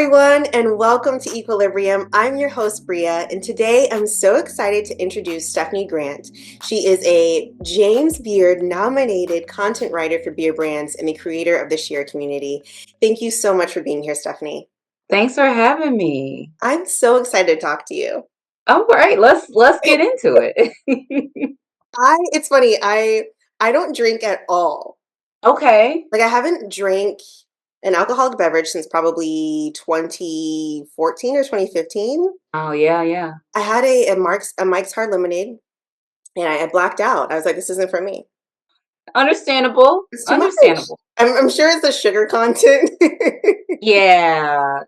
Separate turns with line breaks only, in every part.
everyone, and welcome to Equilibrium. I'm your host, Bria, and today I'm so excited to introduce Stephanie Grant. She is a James Beard nominated content writer for beer brands and the creator of the Share community. Thank you so much for being here, Stephanie.
Thanks for having me.
I'm so excited to talk to you.
All right, let's get into it.
It's funny, I don't drink at all.
Okay.
Like I haven't drank an alcoholic beverage since probably 2014 or 2015.
Oh yeah, yeah.
I had a Mike's Hard Lemonade, and I blacked out. I was like, this isn't for me.
Understandable.
It's too much.
Understandable.
I'm sure it's the sugar content.
Yeah.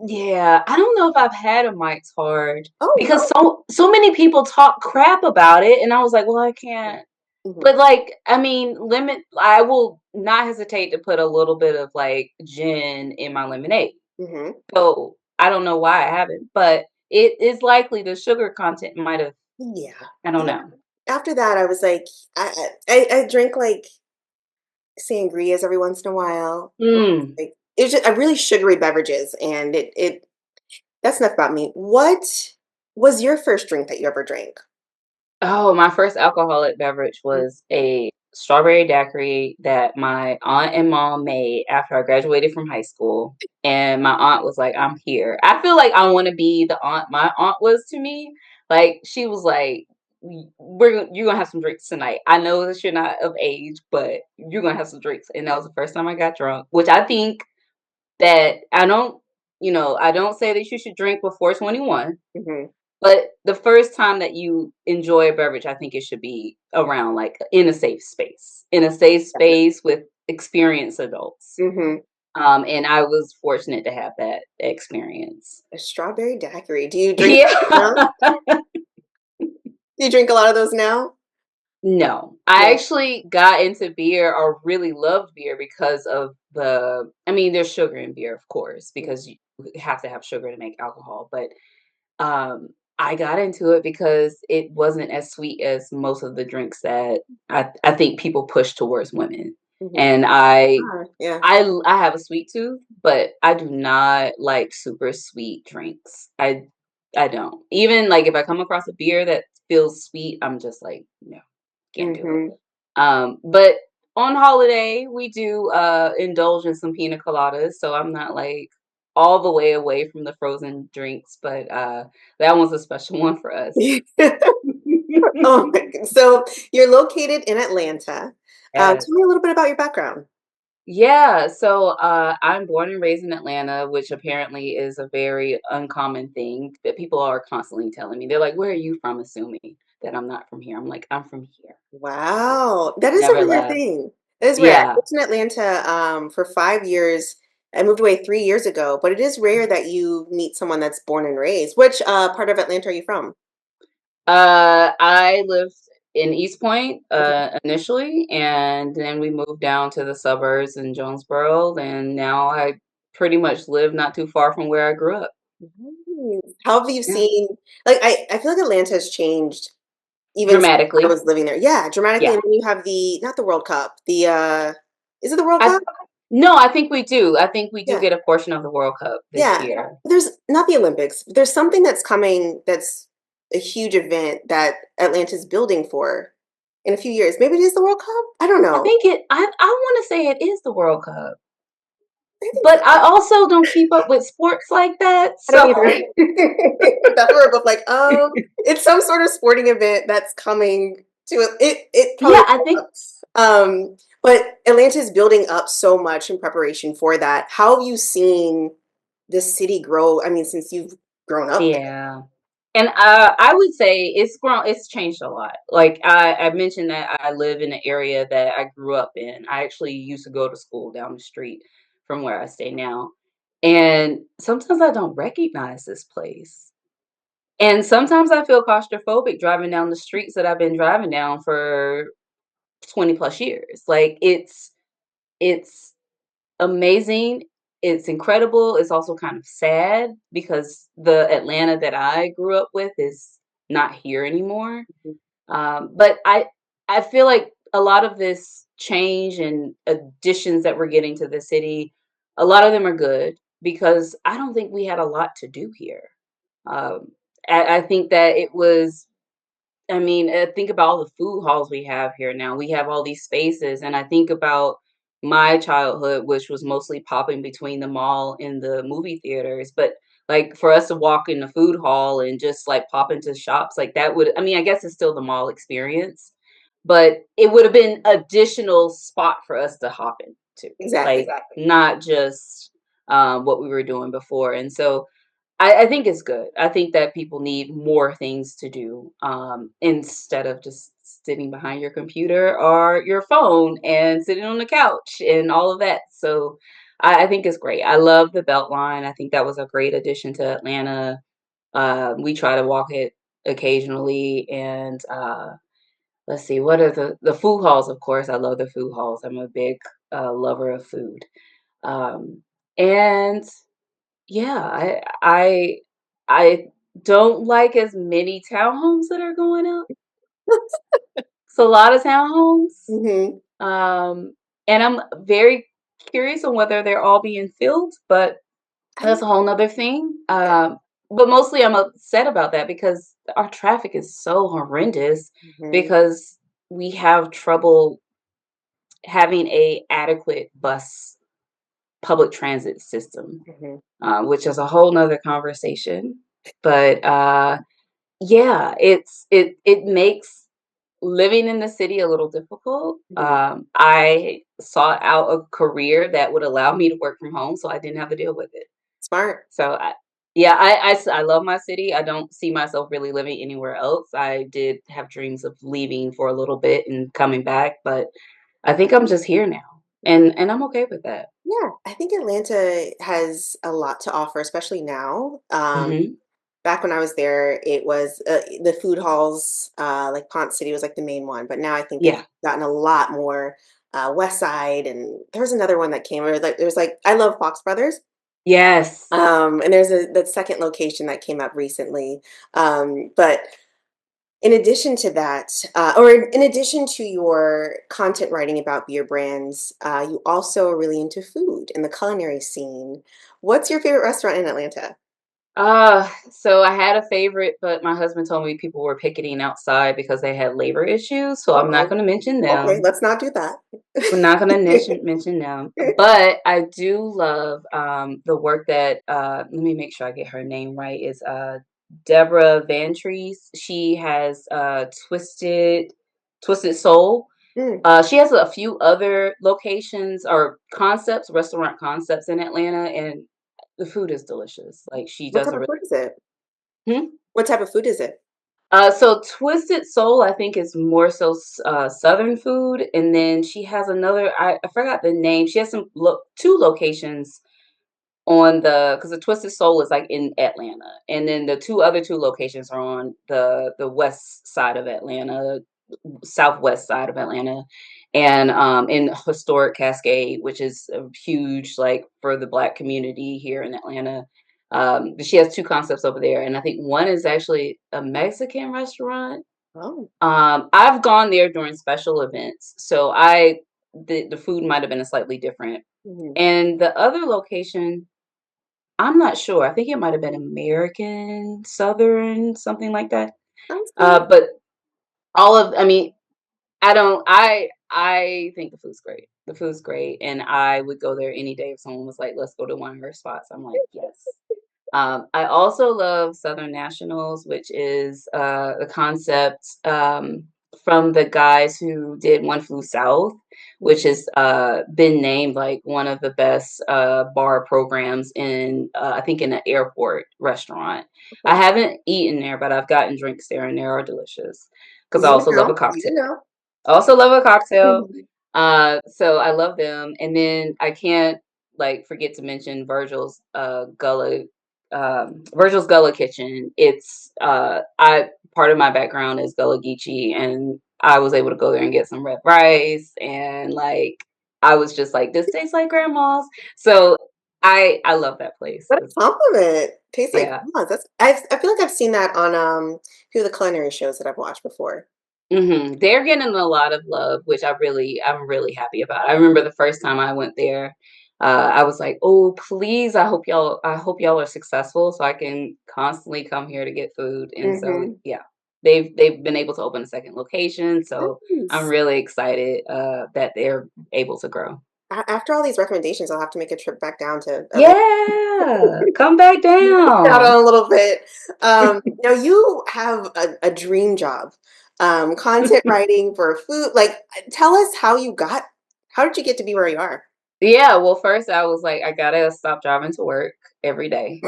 Yeah, I don't know if I've had a Mike's Hard
Oh
because
no.
so many people talk crap about it and I was like, well, I can't.
Mhm,
But like, I mean, I will not hesitate to put a little bit of like gin in my lemonade.
mhm.
So I don't know why I haven't, but it is likely the sugar content might have,
Yeah.
I don't
And
know.
after that, I was like, I drink like sangrias every once in a while.
Mm.
Like it's just really sugary beverages, and it that's enough about me. What was your first drink that you ever drank?
Oh, my first alcoholic beverage was a strawberry daiquiri that my aunt and mom made after I graduated from high school. And my aunt was like, I'm here. I feel like I want to be the aunt my aunt was to me. Like, she was like, you're gonna have some drinks tonight. I know that you're not of age, but you're gonna have some drinks. And that was the first time I got drunk, which I think that I don't say that you should drink before 21.
Mhm.
But the first time that you enjoy a beverage, I think it should be around like in a safe space, with experienced adults.
Mhm.
And I was fortunate to have that experience.
A strawberry daiquiri. Do you drink
Yeah.
now? Do you drink a lot of those now?
No, I
No.
actually got into beer or really loved beer because of I mean, there's sugar in beer, of course, because you have to have sugar to make alcohol. But Um, I got into it because it wasn't as sweet as most of the drinks that I think people push towards women.
Mhm.
And I
Ah, yeah.
I l- I have a sweet tooth, but I do not like super sweet drinks. I don't. Even like if I come across a beer that feels sweet, I'm just like, no, can't do it.
Mhm.
But on holiday we do indulge in some pina coladas, so I'm not like all the way away from the frozen drinks, but that one's a special one for us.
Oh my good so you're located in Atlanta. Tell
Yes.
me a little bit about your background.
Yeah, so I'm born and raised in Atlanta, which apparently is a very uncommon thing that people are constantly telling me. They're like, "Where are you from?" Assuming that I'm not from here. I'm like, "I'm from here."
Wow, that is a
Never
rare
left.
thing. It is rare. I
Yeah.
lived in Atlanta, for 5 years. I moved away 3 years ago, but it is rare that you meet someone that's born and raised. Which, part of Atlanta are you from?
I lived in East Point,
Okay.
initially, and then we moved down to the suburbs in Jonesboro, and now I pretty much live not too far from where I grew up.
Nice. How have you
Yeah.
seen like, I feel like Atlanta has changed even since I
Dramatically.
was living there. Yeah, dramatically,
Yeah.
and then you have the not the World Cup, is it the World
I
Cup?
No, I think we do. I think we do
Yeah.
get a portion of the World Cup this
Yeah,
year.
there's not the Olympics. There's something that's coming that's a huge event that Atlanta's building for in a few years. Maybe it is the World Cup? I don't know.
I wanna say it is the World Cup,
I think so.
but I also don't keep up with sports like that,
I don't
so
either. That's where we're both like, it's some sort of sporting event that's coming to it probably
yeah, I think
but Atlanta is building up so much in preparation for that. How have you seen the city grow? I mean, since you've grown up there.
yeah. And I would say it's changed a lot. Like I mentioned that I live in an area that I grew up in. I actually used to go to school down the street from where I stay now. And sometimes I don't recognize this place. And sometimes I feel claustrophobic driving down the streets that I've been driving down for 20 plus years. Like it's amazing. It's incredible. It's also kind of sad because the Atlanta that I grew up with is not here anymore. But I feel like a lot of this change and additions that we're getting to the city, a lot of them are good. because I don't think we had a lot to do here. Um, I think that it was I mean, think about all the food halls we have here now. We have all these spaces, and I think about my childhood, which was mostly popping between the mall and the movie theaters. But like for us to walk in the food hall and just like pop into shops, like that would, I mean, I guess it's still the mall experience, but it would have been additional spot for us to hop into, like
Exactly.
not just what we were doing before. And so I think it's good. I think that people need more things to do instead of just sitting behind your computer or your phone and sitting on the couch and all of that. So I think it's great. I love the Beltline. I think that was a great addition to Atlanta. We try to walk it occasionally, and let's see, what are the food halls? Of course, I love the food halls. I'm a big lover of food, um, and yeah, I don't like as many townhomes that are going up. It's a lot of townhomes.
Hmm.
Um, and I'm very curious on whether they're all being filled, but that's
I,
a whole nother thing. But mostly I'm upset about that because our traffic is so horrendous
mhm,
because we have trouble having a adequate bus public transit system,
mhm,
which is a whole nother conversation. But yeah, it makes living in the city a little difficult.
mhm.
I sought out a career that would allow me to work from home, so I didn't have to deal with it.
Smart.
So yeah, I love my city. I don't see myself really living anywhere else. I did have dreams of leaving for a little bit and coming back, but I think I'm just here now,
Mhm.
and I'm okay with that.
Yeah, I think Atlanta has a lot to offer, especially now.
Hmm.
Back when I was there, it was the food halls, like Ponce City was like the main one, but now I think they've
Yeah.
gotten a lot more West Side, and there was another one that came where like there's like I love Fox Brothers.
Yes.
And there's a the second location that came up recently. But in addition to that, or in addition to your content writing about beer brands, you also are really into food and the culinary scene. What's your favorite restaurant in Atlanta?
So I had a favorite, but my husband told me people were picketing outside because they had labor issues, so I'm not
Uh-oh.
going to mention
Okay,
them.
let's not do that.
We're not going to mention them, but I do love the work that let me make sure I get her name right. Is Deborah Vantries. She has Twisted Soul.
Mm,
She has a few other locations or concepts, restaurant concepts in Atlanta, and the food is delicious. Like she
what
does
type
a
of food is it?
really.
What type of food is it?
So Twisted Soul, I think, is more so Southern food, and then she has another. I forgot the name. She has two locations on the because the Twisted Soul is like in Atlanta, and then the two locations are on the west side of Atlanta, southwest side of Atlanta, and in historic Cascade, which is a huge like for the Black community here in Atlanta. But she has two concepts over there, and I think one is actually a Mexican restaurant.
Oh,
I've gone there during special events, so the food might have been a slightly different.
mhm.
And the other location, I'm not sure. I think it might have been American Southern, something like that.
Sounds good.
But I mean, I think the food's great. The food's great, and I would go there any day if someone was like, "Let's go to one of her spots." I'm like, "Yes." I also love Southern Nationals, which is the concept from the guys who did One Flew South, which
Mhm.
has been named like one of the best bar programs in, I think, in an airport restaurant. I
Okay.
haven't eaten there, but I've gotten drinks there, and they are delicious because I
You
also love a
know, you
cocktail.
know.
I also love a cocktail.
Mhm.
So I love them. And then I can't like forget to mention Virgil's Gullah Kitchen. It's I part of my background is Gullah Geechee, and I was able to go there and get some red rice, and like I was just like, this tastes like grandma's. So I love that place.
What a compliment. Tastes like
Yeah.
grandma's. I feel like I've seen that on a few of the culinary shows that I've watched before.
They're getting a lot of love, which I'm really happy about. I remember the first time I went there. I was like, "Oh, please, I hope y'all are successful so I can constantly come here to get food." And so,
Mm-hmm.
yeah, they've been able to open a second location, so I'm
Nice.
really excited that they're able to grow.
After all these recommendations, I'll have to make a trip back down to Atlanta.
Yeah, come back
Out
down.
on a little bit. Now you have a dream job, content writing for food. Like, tell us how did you get to be where you are?
Yeah, well, first I was like, I gotta stop driving to work every day.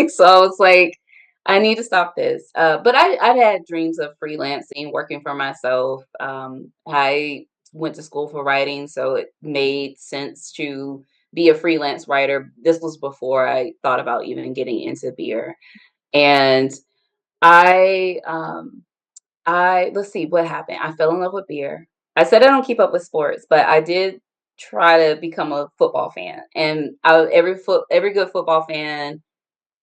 So I was like, I need to stop this. But I'd had dreams of freelancing, working for myself. I went to school for writing, so it made sense to be a freelance writer. This was before I thought about even getting into beer. And I let's see what happened. I fell in love with beer. I said I don't keep up with sports, but I did try to become a football fan. And every good football fan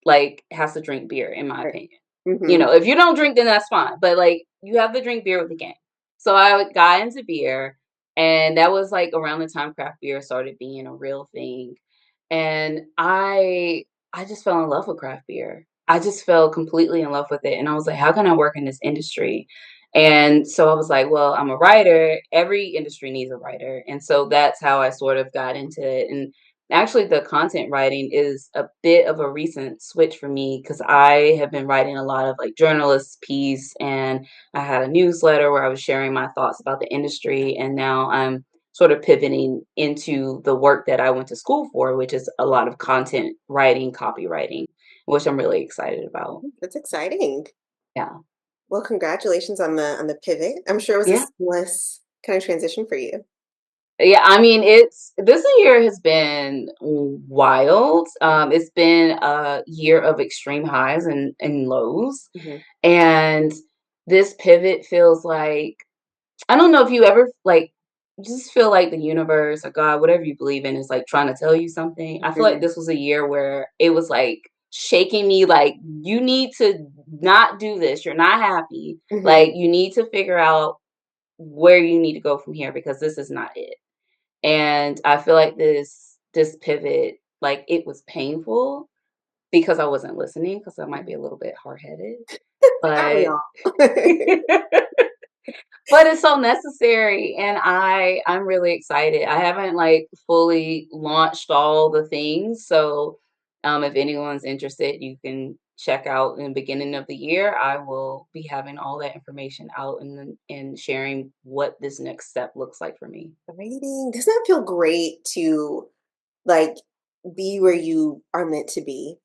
like has to drink beer, in my opinion. You
Mm-hmm.
know, if you don't drink, then that's fine. But like you have to drink beer with the game. So I got into beer, and that was like around the time craft beer started being a real thing. And I just fell in love with craft beer. I just fell completely in love with it. And I was like, how can I work in this industry? And so I was like, well, I'm a writer. Every industry needs a writer. And so that's how I sort of got into it. And actually, the content writing is a bit of a recent switch for me because I have been writing a lot of like journalist piece, and I had a newsletter where I was sharing my thoughts about the industry. And now I'm sort of pivoting into the work that I went to school for, which is a lot of content writing, copywriting, which I'm really excited about.
That's exciting.
Yeah.
Well, congratulations on the pivot. I'm sure it was a
Yeah.
seamless kind of transition for you.
Yeah, I mean, it's this year has been wild. It's been a year of extreme highs and lows.
Hmm.
And this pivot feels like, I don't know if you ever like just feel like the universe or God, whatever you believe in, is like trying to tell you something. I feel like
Hmm.
this was a year where it was like shaking me like, you need to not do this. You're not happy.
Hmm.
Like you need to figure out where you need to go from here because this is not it. And I feel like this pivot, like it was painful because I wasn't listening because I might be a little bit hard-headed,
Aren't we
but
all?
but it's so necessary, and I'm really excited. I haven't like fully launched all the things, so if anyone's interested, you can check out in the beginning of the year. I will be having all that information out and sharing what this next step looks like for me.
Writing, doesn't that feel great to like be where you are meant to be?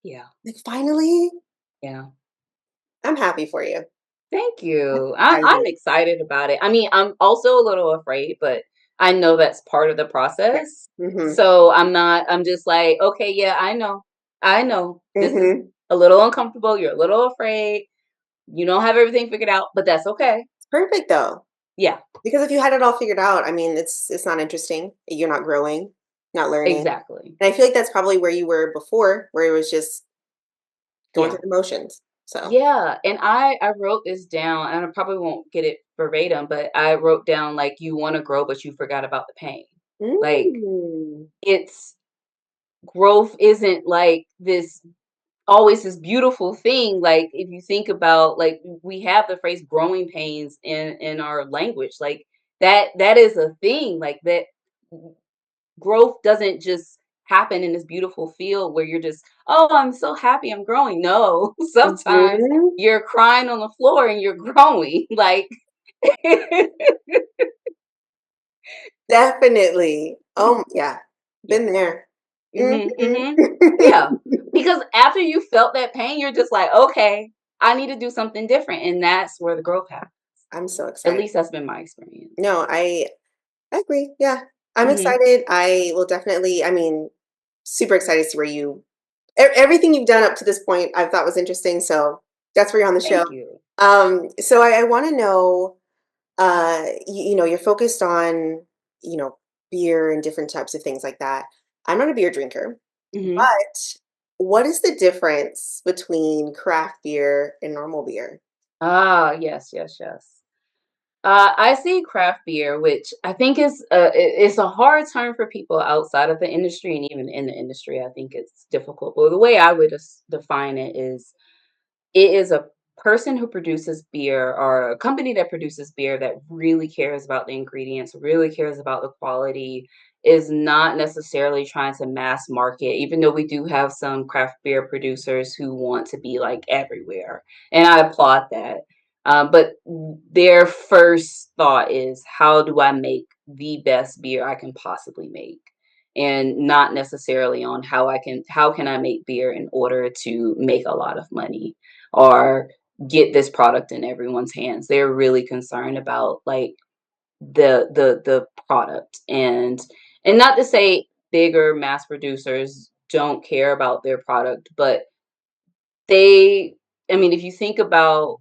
Yeah,
Like finally,
yeah.
I'm happy for you.
Thank you. I'm
Excited.
excited about it. I mean, I'm also a little afraid, but I know that's part of the process.
Hmm.
So I'm just like, okay, yeah, I know. I know this is
Hmm.
a little uncomfortable. You're a little afraid. You don't have everything figured out, but that's okay.
It's perfect though.
Yeah,
Because if you had it all figured out, I mean, it's not interesting. You're not growing, not learning.
exactly.
And I feel like that's probably where you were before, where it was just going
Yeah.
through the motions. So,
Yeah. And I wrote this down, and I probably won't get it verbatim, but I wrote down like you want to grow, but you forgot about the pain. Like
mm,
it's growth isn't like this always this beautiful thing. Like if you think about, like, we have the phrase growing pains in our language, like that is a thing, like that growth doesn't just happen in this beautiful field where you're just, oh, I'm so happy I'm growing. No, sometimes
mhm,
you're crying on the floor and you're growing. Like
definitely. Oh, yeah.
yeah.
Been there.
Hmm,
Mhm.
hmm. Yeah, because after you felt that pain, you're just like, okay, I need to do something different, and that's where the growth happens.
I'm so
At
excited.
least that's been my experience.
No, I agree. Yeah. I'm
Mhm.
excited. I will definitely, I mean, super excited to see where everything you've done up to this point, I thought was interesting. So that's where you're on the show.
Thank you.
So I want to know, you're focused on, you know, beer and different types of things like that. I'm not a beer drinker,
Mhm.
but what is the difference between craft beer and normal beer?
Ah, yes, yes, yes. I see craft beer, which I think is it's a hard term for people outside of the industry and even in the industry. I think it's difficult. But the way I would define it is a person who produces beer or a company that produces beer that really cares about the ingredients, really cares about the quality, is not necessarily trying to mass market, even though we do have some craft beer producers who want to be like everywhere. And I applaud that. But their first thought is, how do I make the best beer I can possibly make? And not necessarily on how can I make beer in order to make a lot of money or get this product in everyone's hands. They're really concerned about like the product, and not to say bigger mass producers don't care about their product, but they I mean if you think about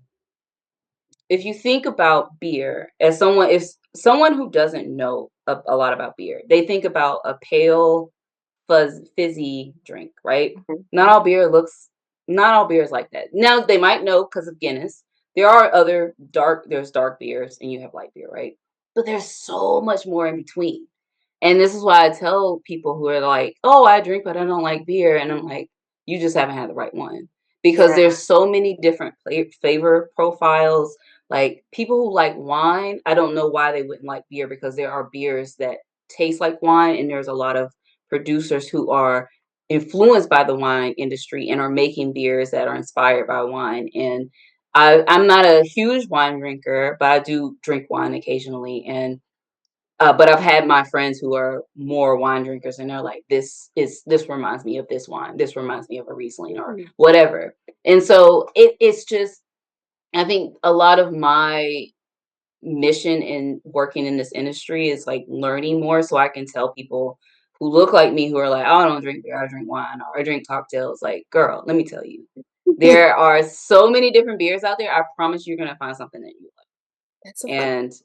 beer as someone who doesn't know a lot about beer, they think about a pale fizzy drink, right?
Mhm.
Not all beer looks, not all beer is like that. Now they might know because of Guinness. There are other there's dark beers and you have light beer, right? But there's so much more in between. And this is why I tell people who are like, "Oh, I drink, but I don't like beer," and I'm like, "You just haven't had the right one," because
Yeah.
there's so many different flavor profiles. Like people who like wine, I don't know why they wouldn't like beer because there are beers that taste like wine, and there's a lot of producers who are influenced by the wine industry and are making beers that are inspired by wine. And I'm not a huge wine drinker, but I do drink wine occasionally. And but I've had my friends who are more wine drinkers, and they're like, this reminds me of this wine. This reminds me of a Riesling or
Mm.
whatever." And so it's just, I think a lot of my mission in working in this industry is like learning more so I can tell people who look like me who are like, "Oh, I don't drink beer, I drink wine or I drink cocktails." Like, girl, let me tell you, there are so many different beers out there. I promise you're gonna find something that you like.
That's so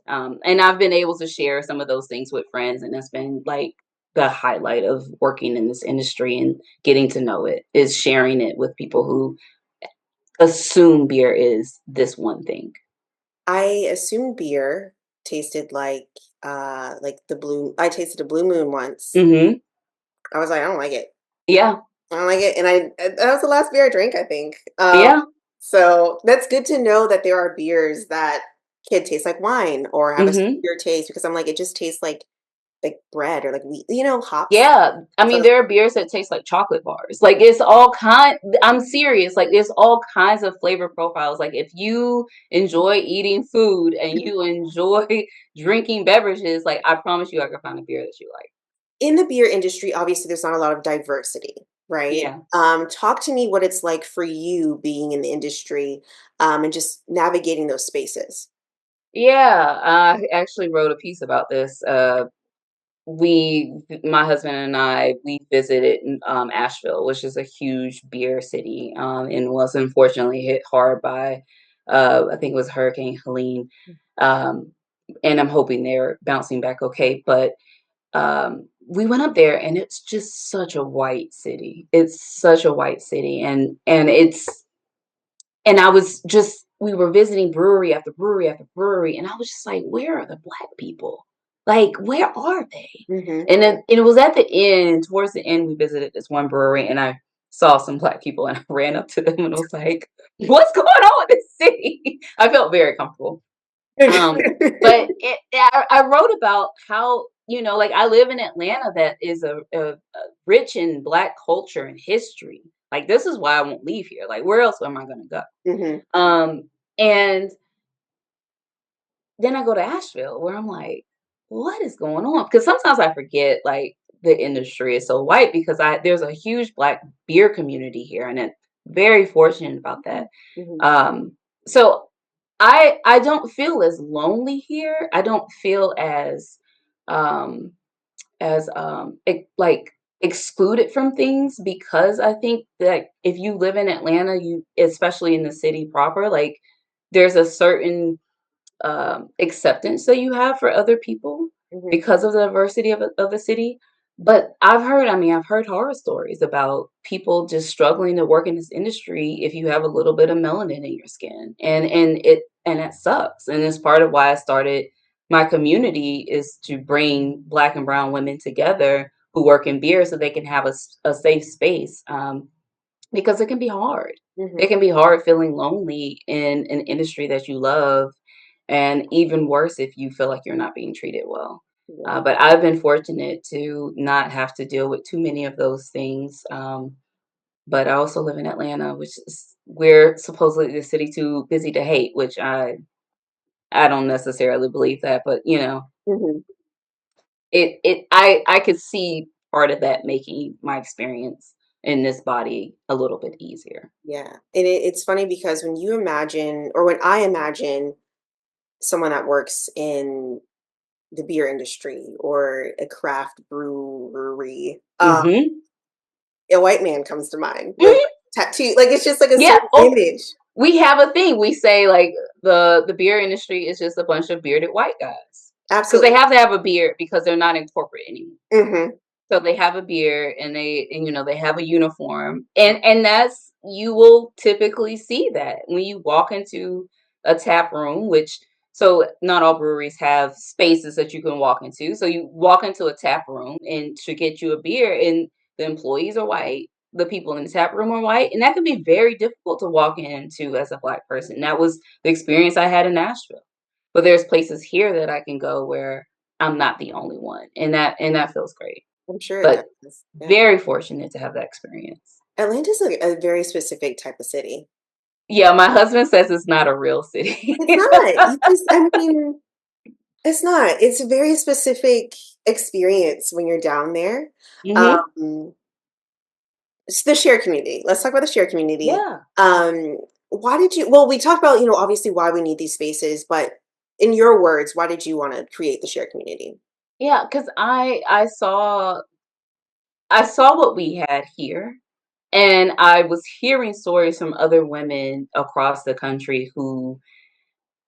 fun.
And I've been able to share some of those things with friends, and that's been like the highlight of working in this industry and getting to know it, is sharing it with people who assume beer is this one thing.
I assumed beer tasted like the blue I tasted a blue moon once.
Hmm.
I was like, I don't like it.
Yeah.
I don't like it. And that was the last beer I drank, I think.
Yeah.
So that's good to know that there are beers that could taste like wine or have a
Hmm.
sweeter taste because I'm like, it just tastes like bread or like wheat, hops.
Yeah, I mean,
So
there are beers that taste like chocolate bars. Like I'm serious. Like there's all kinds of flavor profiles. Like if you enjoy eating food and you enjoy drinking beverages, like I promise you, I can find a beer that you like.
in the beer industry, obviously there's not a lot of diversity, right?
Yeah,
Talk to me what it's like for you being in the industry, and just navigating those spaces.
yeah. I actually wrote a piece about this. My husband and I, we visited Asheville, which is a huge beer city, and was unfortunately hit hard by, I think it was Hurricane Helene. Um, and I'm hoping they're bouncing back okay. But we went up there, and it's just such a white city. It's such a white city, and I was just we were visiting brewery after brewery after brewery, and I was just like, "Where are the black people? Like, where are they?"
Hmm.
And it was at the end, towards the end, we visited this one brewery, and I saw some black people, and I ran up to them and was like, "What's going on in this city?" I felt very comfortable. Um, but I wrote about how, like I live in Atlanta, that is a rich in black culture and history. Like this is why I won't leave here. Like where else am I going to go?
Hmm.
And then I go to Asheville where I'm like, what is going on? Because sometimes I forget like the industry is so white because there's a huge black beer community here, and I'm very fortunate about that.
Hmm.
Um, so I don't feel as lonely here. I don't feel um like excluded from things, because I think that if you live in Atlanta, you especially in the city proper, like there's a certain acceptance that you have for other people
Hmm.
because of the diversity of the city. But I've heard horror stories about people just struggling to work in this industry if you have a little bit of melanin in your skin. And that sucks. And it's part of why I started my community is to bring Black and brown women together who work in beer so they can have a safe space. Because it can be hard. It
Hmm.
can be hard feeling lonely in an industry that you love, and even worse if you feel like you're not being treated well.
Yeah.
But I've been fortunate to not have to deal with too many of those things. But I also live in Atlanta, which is we're supposedly the city too busy to hate, which I don't necessarily believe that, but
Hmm.
I could see part of that making my experience in this body a little bit easier.
Yeah. And it's funny because when you imagine, or when I imagine someone that works in the beer industry or a craft brewery,
Mhm.
a white man comes to mind with
Mhm.
like tattoo. Like it's just like a
Yeah.
certain
Oh,
image.
we have a thing. We say like the beer industry is just a bunch of bearded white guys because they
Absolutely.
have to have a beard because they're not in corporate anymore.
Hmm.
So they have a beard and they have a uniform and that's you will typically see that when you walk into a tap room, which so not all breweries have spaces that you can walk into. So you walk into a tap room and to get you a beer and the employees are white, the people in the tap room are white, and that can be very difficult to walk into as a Black person. That was the experience I had in Nashville. But there's places here that I can go where I'm not the only one, and that feels great.
I'm sure it
But
does. Yeah.
very fortunate to have that experience.
Atlanta's a very specific type of city.
Yeah, my husband says it's not a real city.
It's not. You just, I mean, it's not. It's a very specific experience when you're down there.
Mhm.
Um, it's the share community. Let's talk about the share community.
Yeah.
Um, why did you, well, we talked about, obviously why we need these spaces, but in your words, why did you want to create the share community?
Yeah, 'cause I saw what we had here, and I was hearing stories from other women across the country who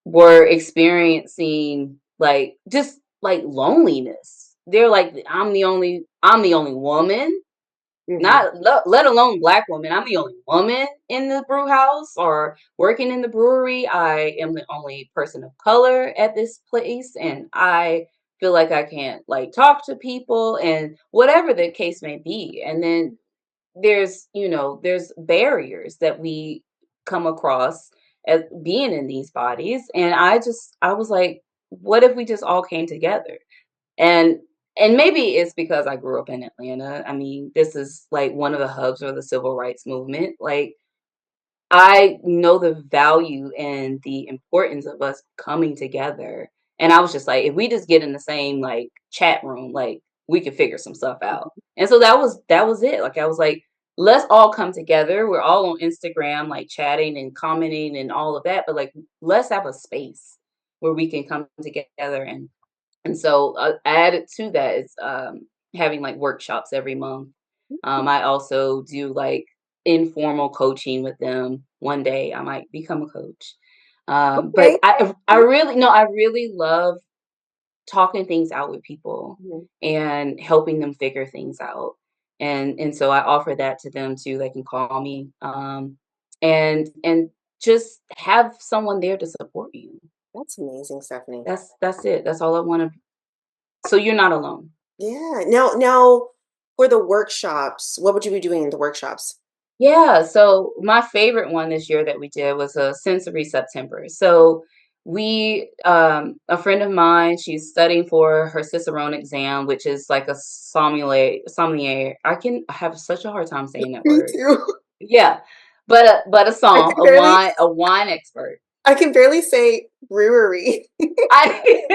were experiencing, like, just, like, loneliness. They're like, I'm the only woman.
Hmm.
Not let alone Black woman. I'm the only woman in the brew house or working in the brewery. I am the only person of color at this place, and I feel like I can't like talk to people and whatever the case may be. And then there's barriers that we come across as being in these bodies, and I was like, what if we just all came together? And and maybe it's because I grew up in Atlanta. I mean, this is like one of the hubs of the civil rights movement. Like I know the value and the importance of us coming together. And I was just like, if we just get in the same like chat room, like we could figure some stuff out. And so that was it. Like I was like, let's all come together. We're all on Instagram, like chatting and commenting and all of that. But like, let's have a space where we can come together and so added to that is having like workshops every month. I also do like informal coaching with them. One day I might become a coach. But
Okay.
I really love talking things out with people
Mhm.
and helping them figure things out. And so I offer that to them too. They can call me and just have someone there to support you.
That's amazing, Stephanie.
That's it. That's all I want to. So you're not alone.
Yeah. Now, for the workshops, what would you be doing in the workshops?
Yeah, so my favorite one this year that we did was a sensory September. So a friend of mine, she's studying for her Cicerone exam, which is like a sommelier. I have such a hard time saying that
Me
word.
too.
Yeah, but a
I
som,
can barely
a wine expert.
I can barely say brewery.
I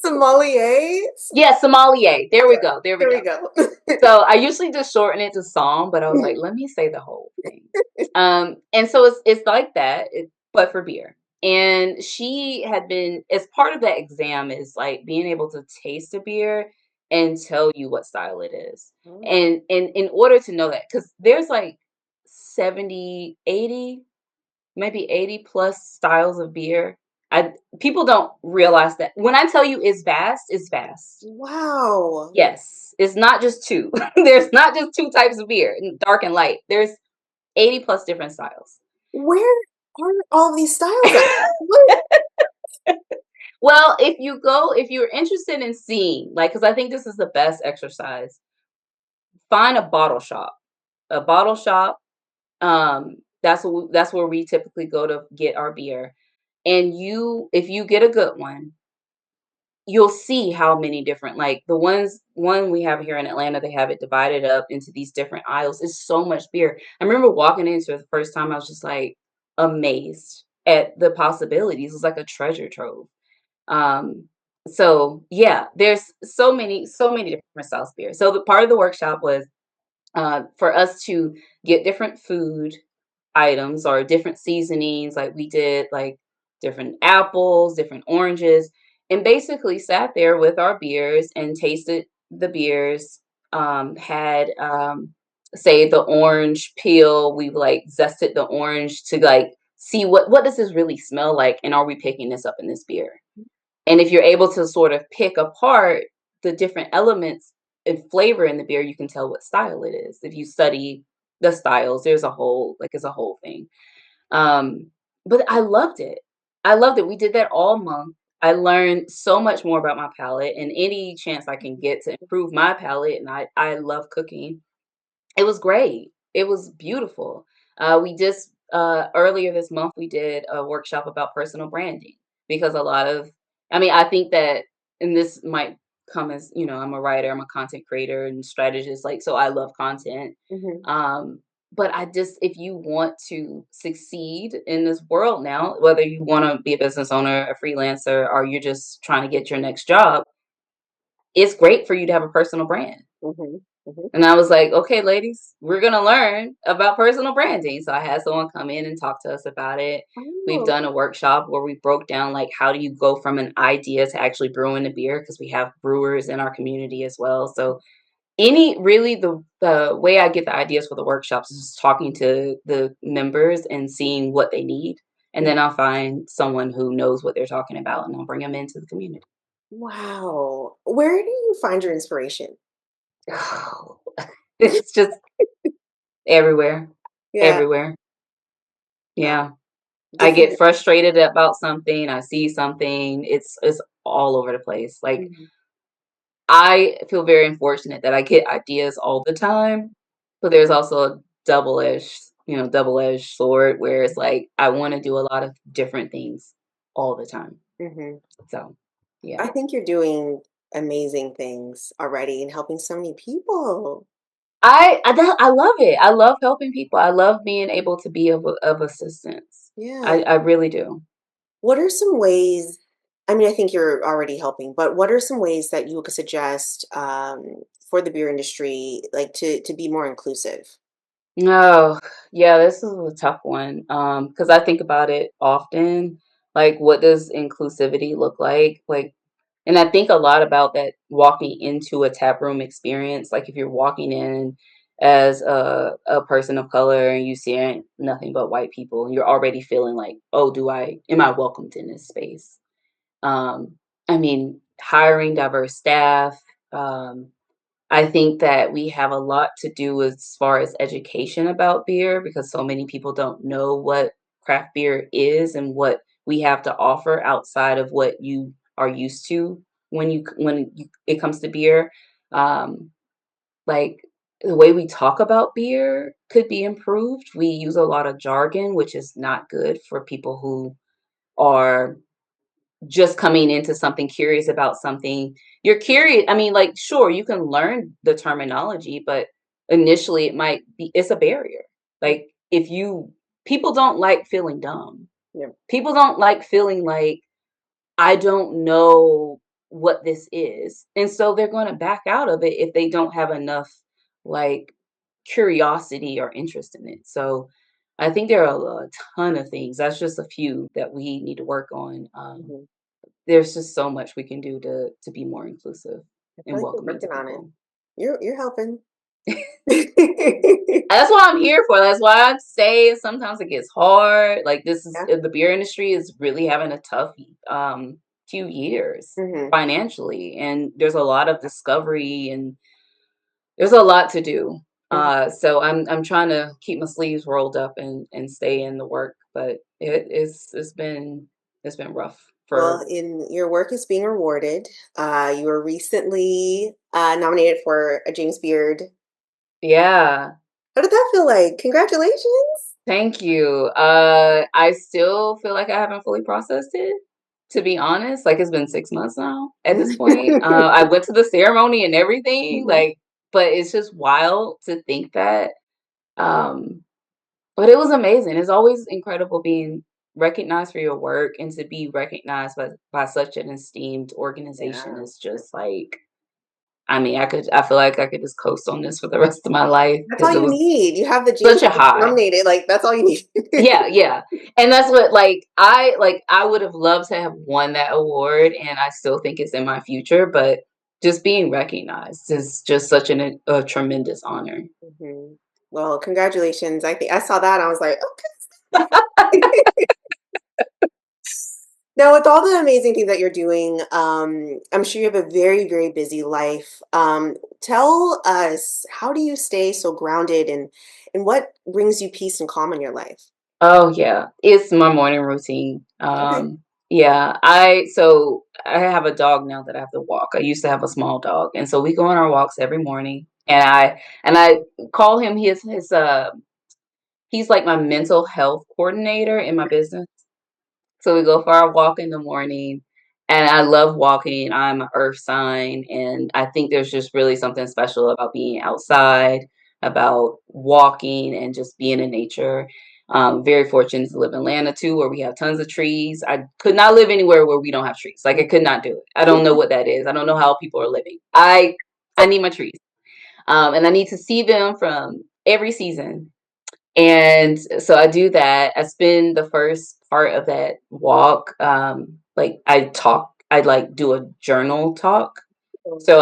Sommelier?
yeah, sommelier. There we
Yeah,
go. There we
there
go.
we go.
So I usually just shorten it to Psalm, but I was like, let me say the whole thing. And so it's like that, but for beer. And she had been as part of that exam is like being able to taste a beer and tell you what style it is.
Oh,
And in order to know that, because there's like 70, 80, maybe 80 plus styles of beer People don't realize that when I tell you it's vast.
Wow.
Yes, it's not just two. There's not just two types of beer, dark and light. There's 80 plus different styles.
Where are all these styles at? What?
Well, if you're interested in seeing, like, because I think this is the best exercise, find a bottle shop. A bottle shop. That's where we typically go to get our beer. And if you get a good one, you'll see how many different, like the one we have here in Atlanta, they have it divided up into these different aisles. It's so much beer. I remember walking into it the first time, I was just like amazed at the possibilities. It's like a treasure trove. Um, so yeah, there's so many different styles of beer. So the part of the workshop was for us to get different food items or different seasonings. Like we did like different apples, different oranges, and basically sat there with our beers and tasted the beers. Had say the orange peel, we like zested the orange to like see what does this really smell like, and are we picking this up in this beer? And if you're able to sort of pick apart the different elements and flavor in the beer, you can tell what style it is. If you study the styles, it's a whole thing. Um, but I loved it. I loved it. We did that all month. I learned so much more about my palate, and any chance I can get to improve my palate. And I love cooking. It was great. It was beautiful. We just earlier this month we did a workshop about personal branding because I mean, I think that, and this might come as, I'm a writer, I'm a content creator and strategist, like, so I love content.
Mhm.
Um, but if you want to succeed in this world now, whether you want to be a business owner, a freelancer, or you're just trying to get your next job, it's great for you to have a personal brand.
Mhm. Mhm.
And I was like, okay, ladies, we're going to learn about personal branding. So I had someone come in and talk to us about it. We've
Oh.
done a workshop where we broke down like how do you go from an idea to actually brewing the beer, because we have brewers in our community as well. So the way I get the ideas for the workshops is just talking to the members and seeing what they need. And then I'll find someone who knows what they're talking about and I'll bring them into the community.
Wow. Where do you find your inspiration?
It's just everywhere,
Yeah.
everywhere.
Uh,
Yeah. I get
different.
frustrated about something, I see something, it's all over the place. Like,
Mhm.
I feel very unfortunate that I get ideas all the time, but there's also a double-edged sword where it's like I wanna do a lot of different things all the time.
Mhm.
So, yeah.
I think you're doing amazing things already and helping so many people.
I love it. I love helping people. I love being able to be of assistance.
Yeah.
I really do.
What are some ways? I mean, I think you're already helping, but what are some ways that you could suggest for the beer industry, like to be more inclusive?
No, yeah, this is a tough one. Because I think about it often. Like, what does inclusivity look like? Like, and I think a lot about that walking into a tap room experience. Like, if you're walking in as a person of color and you see nothing but white people, you're already feeling like, oh, am I welcomed in this space? Um, I mean, hiring diverse staff. Um, I think that we have a lot to do as far as education about beer because so many people don't know what craft beer is and what we have to offer outside of what you are used to it comes to beer. Um, like the way we talk about beer could be improved. We use a lot of jargon, which is not good for people who are just coming into something, curious about something. You're curious. I mean, like, sure, you can learn the terminology, but initially it's a barrier. Like, people don't like feeling dumb.
Yeah.
People don't like feeling like, I don't know what this is. And so they're going to back out of it if they don't have enough, like, curiosity or interest in it. So I think there are a ton of things. That's just a few that we need to work on.
Mhm.
There's just so much we can do to be more inclusive
I feel
and
like you're
welcoming to
working on it.
people.
You're helping.
That's what I'm here for. That's why I say sometimes it gets hard. Like this is
Yeah.
the beer industry is really having a tough few years
Hmm.
financially, and there's a lot of discovery and there's a lot to do. So I'm trying to keep my sleeves rolled up and stay in the work, but it's been rough
Well,
for
in your work is being rewarded. You were recently nominated for a James Beard.
yeah.
How did that feel like? Congratulations.
Thank you. I still feel like I haven't fully processed it, to be honest. Like it's been 6 months now at this point. I went to the ceremony and everything,
Mhm.
like, but it's just wild to think that. Um, but it was amazing. It's always incredible being recognized for your work and to be recognized by such an esteemed organization
Yeah.
is just like, I mean, I feel like I could just coast on this for the rest of my life
That's all
because it
you
was
need. You have the James
such a
Beard
high.
nominated. Like that's all you need.
Yeah, yeah. And that's what like I would have loved to have won that award and I still think it's in my future, but just being recognized is just such a tremendous honor.
Mhm. Well, congratulations. I think I saw that. I was like, okay. Now, with all the amazing things that you're doing, I'm sure you have a very, very busy life. Tell us, how do you stay so grounded and what brings you peace and calm in your life?
Oh yeah, it's my morning routine.
Okay.
Yeah, I have a dog now that I have to walk. I used to have a small dog, and so we go on our walks every morning. And I call him he's like my mental health coordinator in my business. So we go for our walk in the morning, and I love walking. I'm an earth sign, and I think there's just really something special about being outside, about walking, and just being in nature. Very fortunate to live in Atlanta too, where we have tons of trees. I could not live anywhere where we don't have trees. Like I could not do it. I don't know what that is. I don't know how people are living. I need my trees, and I need to see them from every season. And so I do that. I spend the first part of that walk, like I like do a journal talk. So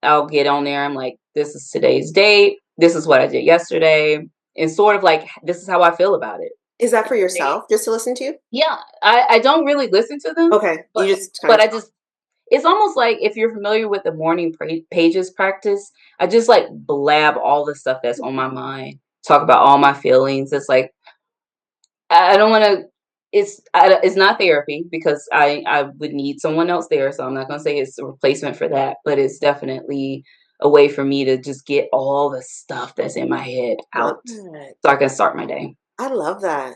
I'll get on there. I'm like, this is today's date. This is what I did yesterday. And sort of like, this is how I feel about it.
Is that for
Today.
yourself, just to listen to?
Yeah, I don't really listen to them,
Okay. You
but
just kind
but
of
I
talk.
just it's almost like if you're familiar with the morning pages practice, I just like blab all the stuff that's on my mind, talk about all my feelings. It's like I don't want to. It's not therapy because I would need someone else there, so I'm not gonna say it's a replacement for that. But it's definitely a way for me to just get all the stuff that's in my head
Love
out,
that.
so I can start my day.
I love that.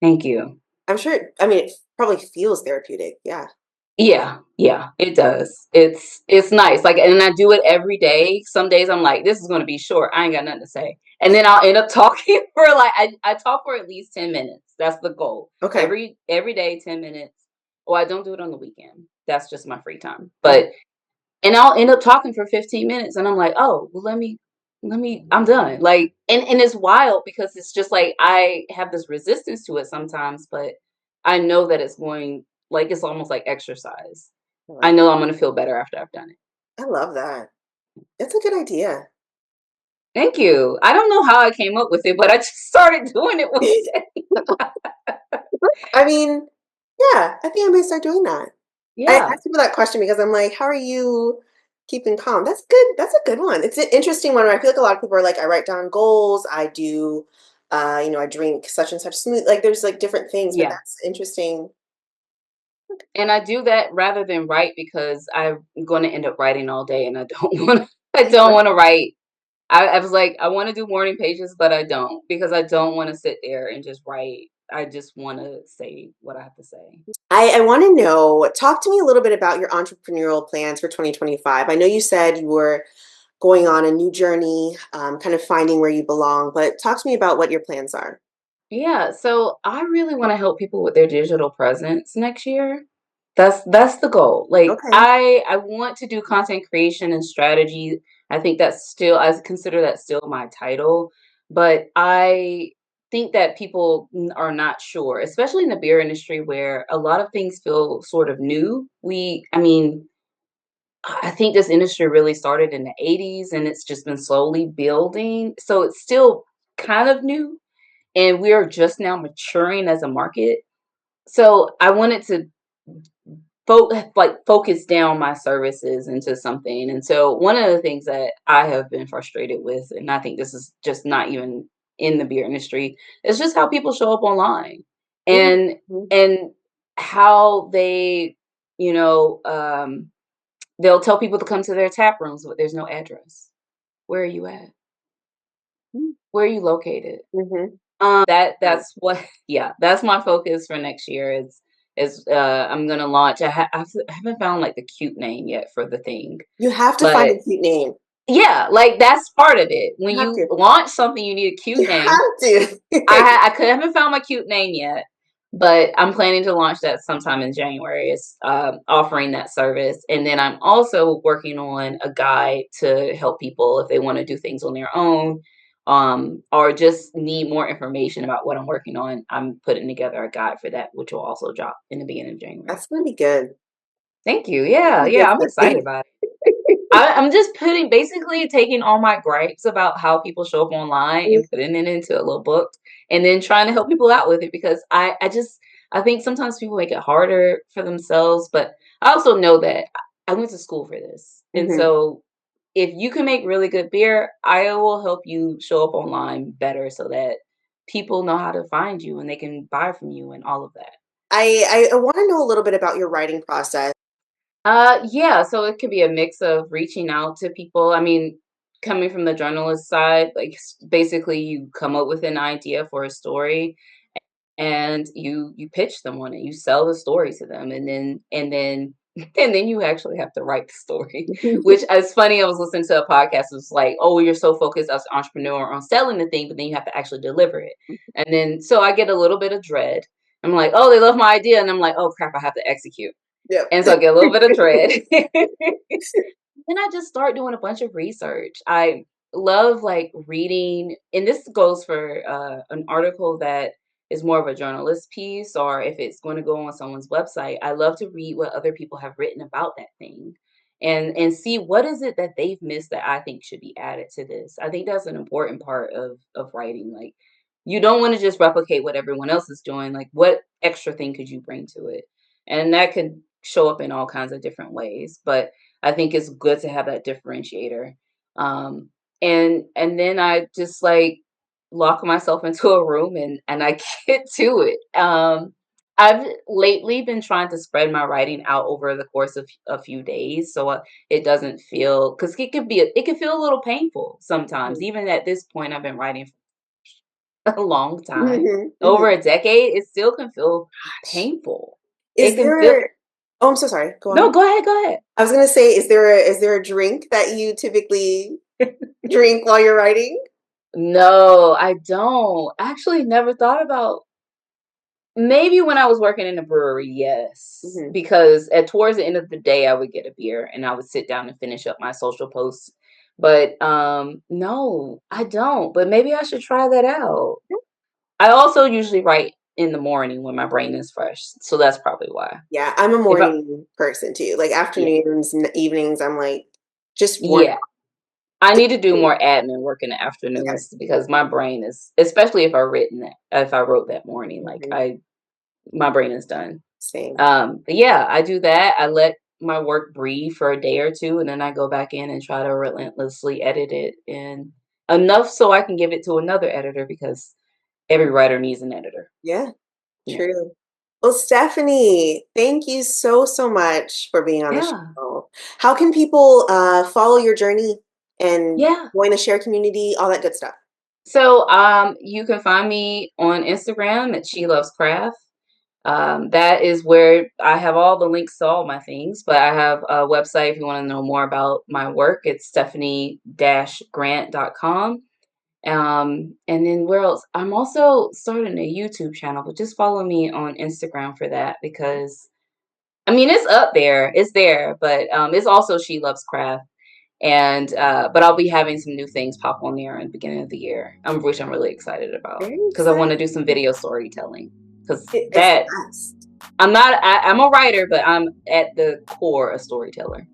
Thank you.
I'm sure, I mean, it probably feels therapeutic. Yeah.
Yeah, yeah, it does. It's nice. Like, and I do it every day. Some days I'm like, this is gonna be short. I ain't got nothing to say, and then I'll end up talking for like I talk for at least 10 minutes. That's the goal.
Okay.
Every day, 10 minutes. Or I don't do it on the weekend. That's just my free time.
Okay.
But and I'll end up talking for 15 minutes, and I'm like, oh, well, let me. I'm done. Like, and it's wild because it's just like I have this resistance to it sometimes, but I know that it's going like it's almost like exercise.
I
I
like
know I'm gonna feel better after I've done it.
I love that. It's a good idea.
Thank you. I don't know how I came up with it, but I just started doing it one day.
I mean, yeah, I think I may start doing that. I
Yeah,
asked people that question because I'm like, how are you keeping calm? That's good. That's a good one. It's an interesting one. I feel like a lot of people are like, I write down goals. I do, I drink such and such smooth. Like there's like different things, but
yeah.
that's interesting.
And I do that rather than write because I'm going to end up writing all day, and I don't want to. I
I
don't
love
want to write. I was like, I want to do morning pages, but I don't because I don't want to sit there and just write. I just want to say what I have to say.
I want to know, talk to me a little bit about your entrepreneurial plans for 2025. I know you said you were going on a new journey, kind of finding where you belong, but talk to me about what your plans are.
Yeah, so I really want to help people with their digital presence next year. That's the goal. Like
Okay.
I want to do content creation and strategy. I think that's still I consider that still my title, but I think that people are not sure, especially in the beer industry where a lot of things feel sort of new. I mean, I think this industry really started in the 80s and it's just been slowly building. So it's still kind of new and we are just now maturing as a market. So I wanted to focus down my services into something. And so one of the things that I have been frustrated with, and I think this is just not even in the beer industry, is just how people show up online and
Mhm.
and how they, you know, they'll tell people to come to their tap rooms, but there's no address. Where are you at? Where are you located?
Mhm. Right.
That's what yeah, that's my focus for next year is I'm gonna launch. I haven't found like the cute name yet for the thing,
You have to find
but
a cute name.
yeah, like that's part of it. When
You have
you
to.
launch something, you need a cute
You
name.
have to.
Haven't found my cute name yet, but I'm planning to launch that sometime in January. It's offering that service, and then I'm also working on a guide to help people if they want to do things on their own, or just need more information about what I'm working on. I'm putting together a guide for that, which will also drop in the beginning of January.
That's gonna be good.
Thank you.
That's
Yeah,
gonna be good
yeah, I'm
stuff.
excited about it. I'm just basically taking all my gripes about how people show up online and putting it into a little book and then trying to help people out with it because I think sometimes people make it harder for themselves, but I also know that I went to school for this. And
Mhm.
so if you can make really good beer, I will help you show up online better so that people know how to find you and they can buy from you and all of that.
I want to know a little bit about your writing process.
Yeah, so it could be a mix of reaching out to people. I mean, coming from the journalist side, like basically you come up with an idea for a story and you pitch them on it. You sell the story to them and then and then you actually have to write the story. Which is funny, I was listening to a podcast, it was like, oh, you're so focused as an entrepreneur on selling the thing, but then you have to actually deliver it. And then so I get a little bit of dread. I'm like, oh, they love my idea, and I'm like, oh crap, I have to execute.
Yep.
And so I get a little bit of dread. Then I just start doing a bunch of research. I love like reading, and this goes for an article that is more of a journalist piece, or if it's going to go on someone's website. I love to read what other people have written about that thing, and see what is it that they've missed that I think should be added to this. I think that's an important part of writing. Like, you don't want to just replicate what everyone else is doing. Like, what extra thing could you bring to it? And that could show up in all kinds of different ways. But I think it's good to have that differentiator. Um, and then I just like lock myself into a room and I get to it. I've lately been trying to spread my writing out over the course of a few days, so it doesn't feel because it can feel a little painful sometimes.
Mhm.
Even at this point, I've been writing for a long time,
Mhm. Mhm.
over a decade. It still can feel
Gosh.
painful. It
Is
can feel
there Oh, I'm so sorry. Go
no.
on.
Go ahead. Go ahead.
I was gonna say, is there a drink that you typically drink while you're writing?
No, I don't. I actually never thought about maybe when I was working in a brewery, yes.
Mhm.
Because at towards the end of the day I would get a beer and I would sit down and finish up my social posts. But no, I don't. But maybe I should try that out. I also usually write in the morning when my brain is fresh. So that's probably why.
Yeah, I'm a
If I
morning person too. Like
yeah.
afternoons and evenings, I'm like just one.
Yeah. I need to do more admin work in the
Yes.
afternoons because my brain is especially if I wrote that morning, like
Mhm.
I my brain is done.
Same.
But yeah, I do that. I let my work breathe for a day or two, and then I go back in and try to relentlessly edit it and enough so I can give it to another editor because every writer needs an editor.
Yeah,
Yeah.
true. Well, Stephanie, thank you so, so much for being on the
Yeah.
show. How can people follow your journey and
Yeah.
join the share community, all that good stuff?
So you can find me on Instagram at She Loves Craft. That is where I have all the links to all my things, but I have a website if you want to know more about my work. It's stephanie-grant.com. And then where else? I'm also starting a YouTube channel, but just follow me on Instagram for that because I mean it's up there, it's there, but it's also She Loves Craft. And but I'll be having some new things pop on there in the beginning of the year, which I'm really excited about
Very
because I want to do
exciting.
some video storytelling because
It's the
that
best.
I'm not. I'm a writer, but I'm at the core a storyteller.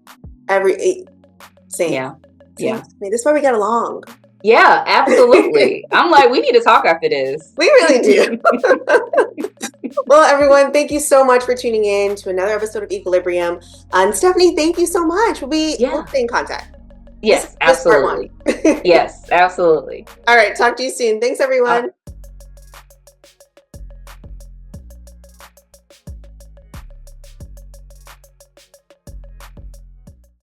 Same.
Yeah.
Same.
Yeah.
This is why we get along.
Yeah, absolutely. I'm like, we need to talk after this.
We really do. Well, everyone, thank you so much for tuning in to another episode of Equilibrium. And Stephanie, thank you so much. We'll
Yeah.
stay in contact. This is
Yes,
just part one.
absolutely. Yes, absolutely.
All right, talk to you soon. Thanks,
Uh,
everyone.